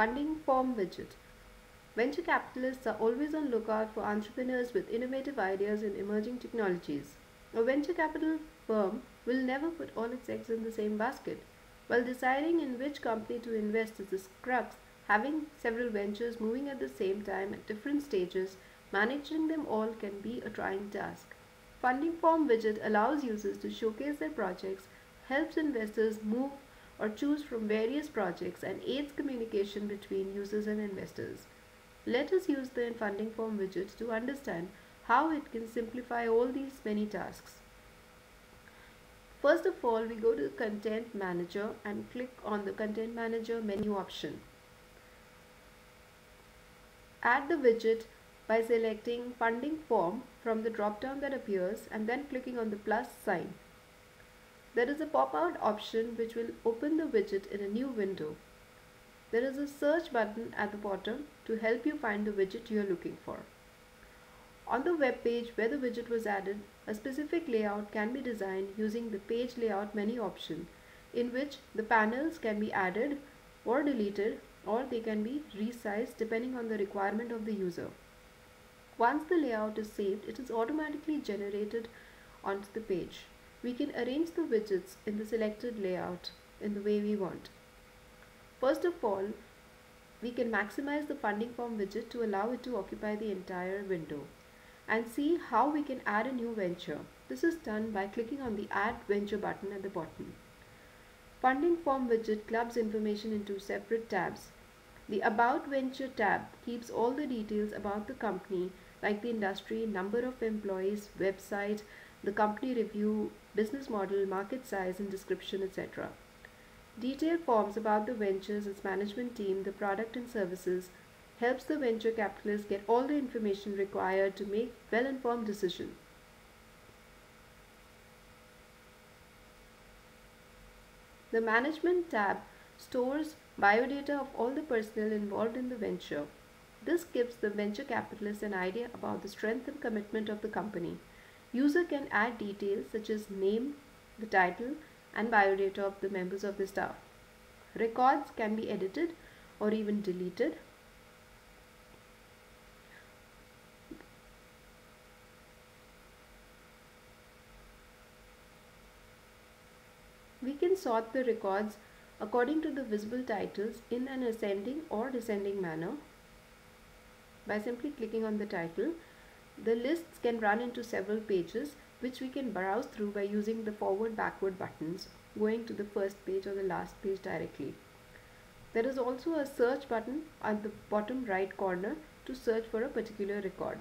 Funding Form Widget. Venture capitalists are always on lookout for entrepreneurs with innovative ideas in emerging technologies. A venture capital firm will never put all its eggs in the same basket. While deciding in which company to invest is the crux, having several ventures moving at the same time at different stages, managing them all can be a trying task. Funding Form Widget allows users to showcase their projects, helps investors move or choose from various projects, and aids communication between users and investors. Let us use the Funding Form widget to understand how it can simplify all these many tasks. First of all, we go to the Content Manager and click on the Content Manager menu option. Add the widget by selecting Funding Form from the drop-down that appears and then clicking on the plus sign. There is a pop-out option which will open the widget in a new window. There is a search button at the bottom to help you find the widget you are looking for. On the web page where the widget was added, a specific layout can be designed using the Page Layout menu option, in which the panels can be added or deleted, or they can be resized depending on the requirement of the user. Once the layout is saved, it is automatically generated onto the page. We can arrange the widgets in the selected layout in the way we want. First of all, we can maximize the Funding Form widget to allow it to occupy the entire window and see how we can add a new venture. This is done by clicking on the Add Venture button at the bottom. Funding Form widget clubs information into separate tabs. The About Venture tab keeps all the details about the company, like the industry, number of employees, website, the company review, business model, market size and description, etc. Detailed forms about the ventures, its management team, the product and services helps the venture capitalist get all the information required to make well-informed decisions. The Management tab stores biodata of all the personnel involved in the venture. This gives the venture capitalist an idea about the strength and commitment of the company. User can add details such as name, the title, and biodata of the members of the staff. Records can be edited or even deleted. We can sort the records according to the visible titles in an ascending or descending manner by simply clicking on the title. The lists can run into several pages which we can browse through by using the forward-backward buttons, going to the first page or the last page directly. There is also a search button at the bottom right corner to search for a particular record.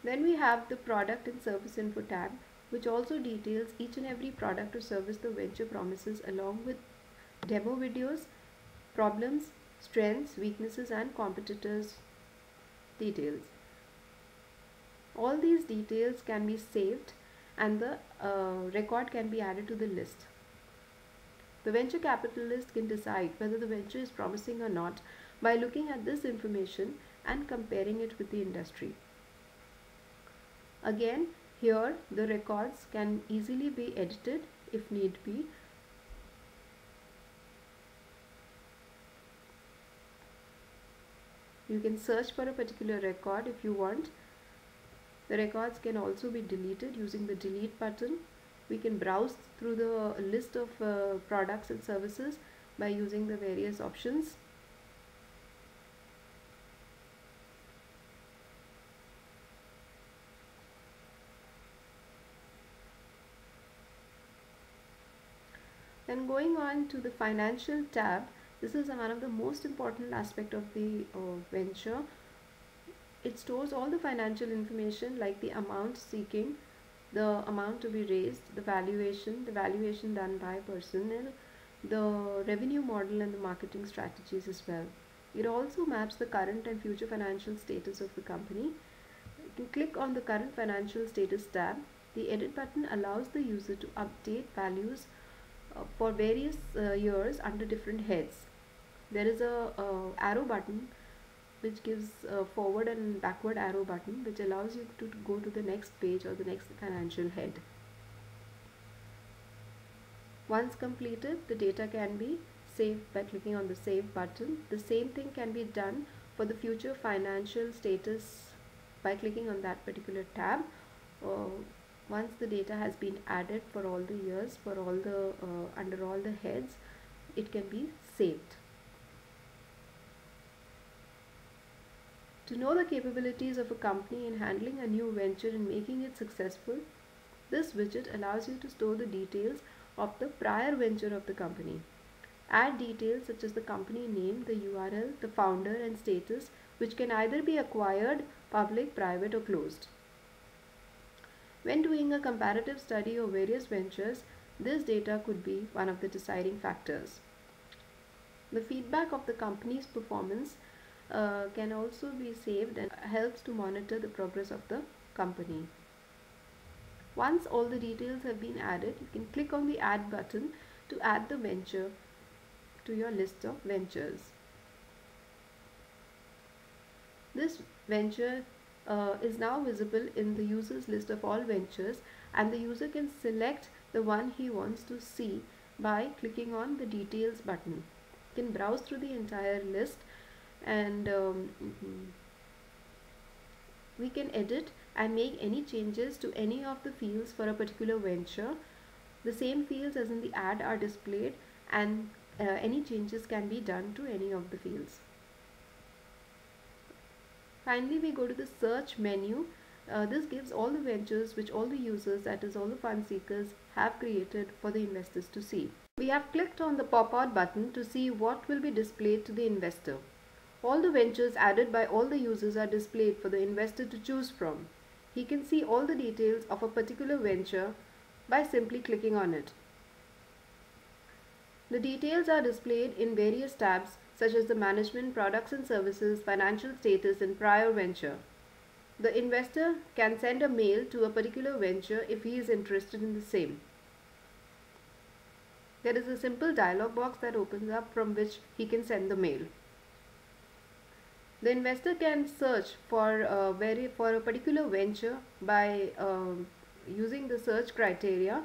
Then we have the Product and Service Info tab, which also details each and every product or service the venture promises, along with demo videos, problems, strengths, weaknesses and competitors' details. All these details can be saved and the record can be added to the list. The venture capitalist can decide whether the venture is promising or not by looking at this information and comparing it with the industry. Again, here the records can easily be edited if need be. You can search for a particular record if you want. The records can also be deleted using the delete button. We can browse through the list of products and services by using the various options. Then going on to the Financial tab, this is one of the most important aspect of the venture. It stores all the financial information like the amount seeking, the amount to be raised, the valuation done by personnel, the revenue model and the marketing strategies as well. It also maps the current and future financial status of the company. You can click on the Current Financial Status tab. The Edit button allows the user to update values for various years under different heads. There is a arrow button which gives a forward and backward arrow button which allows you to go to the next page or the next financial head. Once completed, the data can be save by clicking on the save button. The same thing can be done for the future financial status by clicking on that particular tab. Once the data has been added for all the years, for all the under all the heads, it can be saved. To know the capabilities of a company in handling a new venture and making it successful, this widget allows you to store the details of the prior venture of the company. Add details such as the company name, the URL, the founder and status, which can either be acquired, public, private or closed. When doing a comparative study of various ventures, this data could be one of the deciding factors. The feedback of the company's performance can also be saved and helps to monitor the progress of the company. Once all the details have been added, you can click on the add button to add the venture to your list of ventures. This venture is now visible in the user's list of all ventures, and the user can select the one he wants to see by clicking on the details button. You can browse through the entire list, and we can edit and make any changes to any of the fields for a particular venture. The same fields as in the ad are displayed, and any changes can be done to any of the fields. Finally, we go to the search menu. This gives all the ventures which all the users, that is all the fund seekers, have created for the investors to see. We have clicked on the pop-out button to see what will be displayed to the investor. All the ventures added by all the users are displayed for the investor to choose from. He can see all the details of a particular venture by simply clicking on it. The details are displayed in various tabs such as the management, products and services, financial status and prior venture. The investor can send a mail to a particular venture if he is interested in the same. There is a simple dialog box that opens up from which he can send the mail. The investor can search for a particular venture by using the search criteria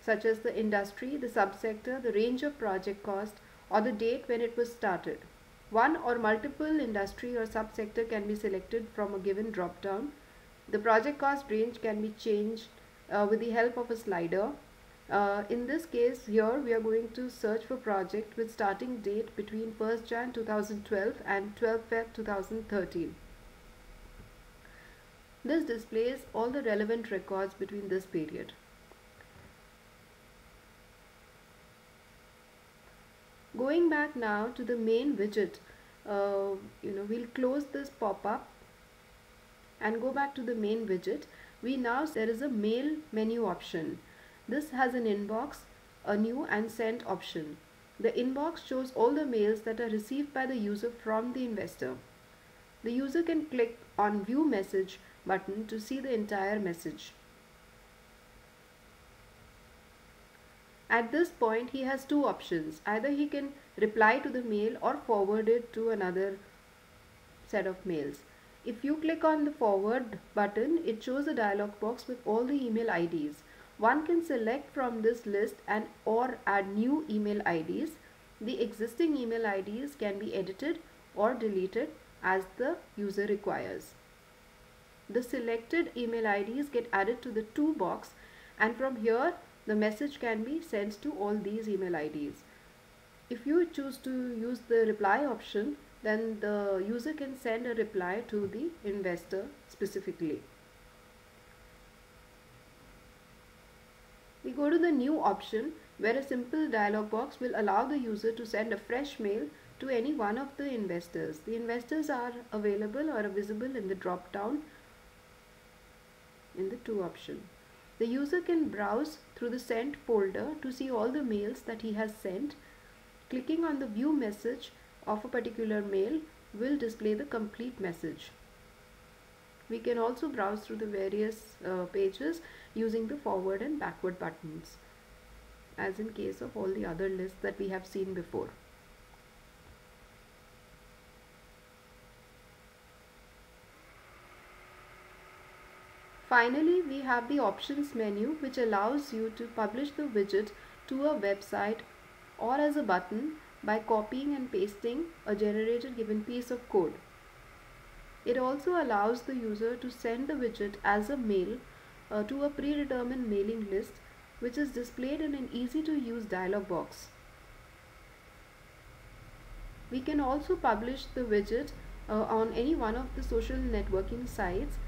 such as the industry, the subsector, the range of project cost, or the date when it was started. One or multiple industry or subsector can be selected from a given drop-down. The project cost range can be changed with the help of a slider. In this case here we are going to search for project with starting date between 1st Jan 2012 and 12th Feb 2013. This displays all the relevant records between this period. Going back now to the main widget, we'll close this pop-up and go back to the main widget. There is a mail menu option. This has an inbox, a new and sent option. The inbox shows all the mails that are received by the user from the investor. The user can click on view message button to see the entire message. At this point he has two options. Either he can reply to the mail or forward it to another set of mails. If you click on the forward button, it shows a dialog box with all the email IDs. One can select from this list and or add new email IDs. The existing email IDs can be edited or deleted as the user requires. The selected email IDs get added to the to box, and from here the message can be sent to all these email IDs. If you choose to use the reply option, then the user can send a reply to the investor specifically. We go to the new option, where a simple dialog box will allow the user to send a fresh mail to any one of the investors. The investors are available or visible in the drop down in the to option. The user can browse through the sent folder to see all the mails that he has sent. Clicking on the view message of a particular mail will display the complete message. We can also browse through the various pages using the forward and backward buttons, as in case of all the other lists that we have seen before. Finally, we have the options menu, which allows you to publish the widget to a website or as a button by copying and pasting a generated given piece of code. It also allows the user to send the widget as a mail to a predetermined mailing list, which is displayed in an easy to use dialog box. We can also publish the widget on any one of the social networking sites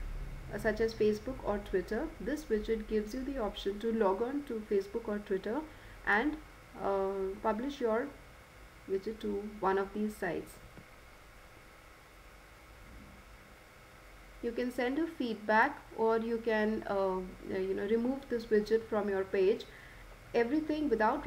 such as Facebook or Twitter. This widget gives you the option to log on to Facebook or Twitter and publish your widget to one of these sites. You can send a feedback, or you can remove this widget from your page. Everything without